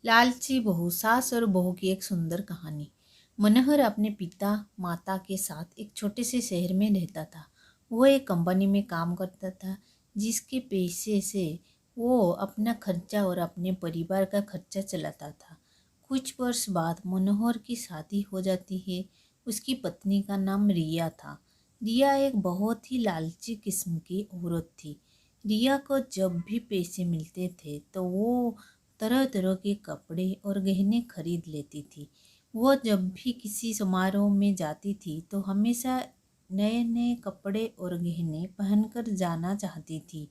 लालची बहू, सास और बहू की एक सुंदर कहानी। मनोहर अपने पिता माता के साथ एक छोटे से शहर में रहता था। वो एक कंपनी में काम करता था, जिसके पैसे से वो अपना खर्चा और अपने परिवार का खर्चा चलाता था। कुछ वर्ष बाद मनोहर की शादी हो जाती है। उसकी पत्नी का नाम रिया था। रिया एक बहुत ही लालची किस्म की औरत थी। रिया को जब भी पैसे मिलते थे तो वो तरह तरह के कपड़े और गहने खरीद लेती थी। वो जब भी किसी समारोह में जाती थी तो हमेशा नए नए कपड़े और गहने पहनकर जाना चाहती थी।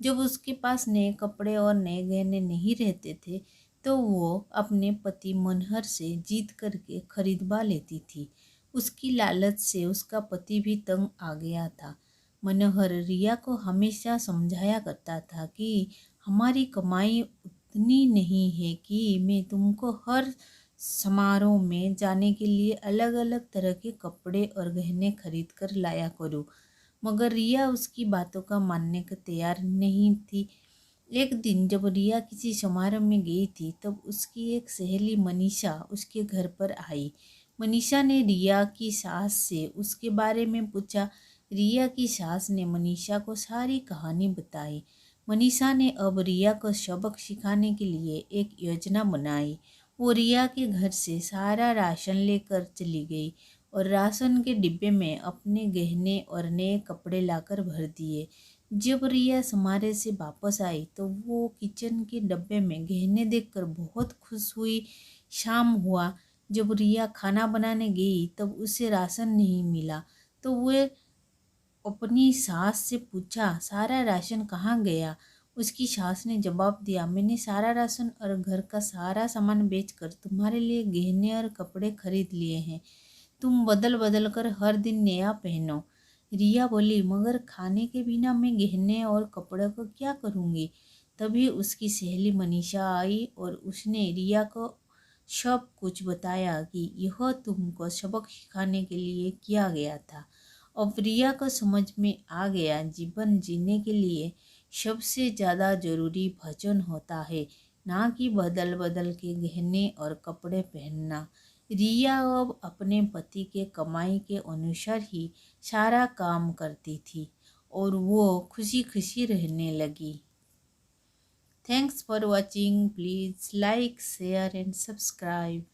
जब उसके पास नए कपड़े और नए गहने नहीं रहते थे तो वो अपने पति मनहर से जीत करके खरीदवा लेती थी। उसकी लालच से उसका पति भी तंग आ गया था। मनोहर रिया को हमेशा समझाया करता था कि हमारी कमाई उतनी नहीं है कि मैं तुमको हर समारोह में जाने के लिए अलग अलग तरह के कपड़े और गहने खरीद कर लाया करूँ। मगर रिया उसकी बातों का मानने को तैयार नहीं थी। एक दिन जब रिया किसी समारोह में गई थी तब उसकी एक सहेली मनीषा उसके घर पर आई। मनीषा ने रिया की सास से उसके बारे में पूछा। रिया की सास ने मनीषा को सारी कहानी बताई। मनीषा ने अब रिया को सबक सिखाने के लिए एक योजना बनाई। वो रिया के घर से सारा राशन लेकर चली गई और राशन के डिब्बे में अपने गहने और नए कपड़े लाकर भर दिए। जब रिया समारे से वापस आई तो वो किचन के डब्बे में गहने देखकर बहुत खुश हुई। शाम हुआ। जब रिया खाना बनाने गई तब उसे राशन नहीं मिला तो वह अपनी सास से पूछा, सारा राशन कहाँ गया? उसकी सास ने जवाब दिया, मैंने सारा राशन और घर का सारा सामान बेचकर तुम्हारे लिए गहने और कपड़े खरीद लिए हैं। तुम बदल बदल कर हर दिन नया पहनो। रिया बोली, मगर खाने के बिना मैं गहने और कपड़े को क्या करूँगी? तभी उसकी सहेली मनीषा आई और उसने रिया को सब कुछ बताया कि यह तुमको सबक सिखाने के लिए किया गया था। अब रिया को समझ में आ गया, जीवन जीने के लिए सबसे ज़्यादा जरूरी भोजन होता है, ना कि बदल बदल के गहने और कपड़े पहनना। रिया अब अपने पति के कमाई के अनुसार ही सारा काम करती थी और वो खुशी खुशी रहने लगी। Thanks for watching. Please like share and subscribe.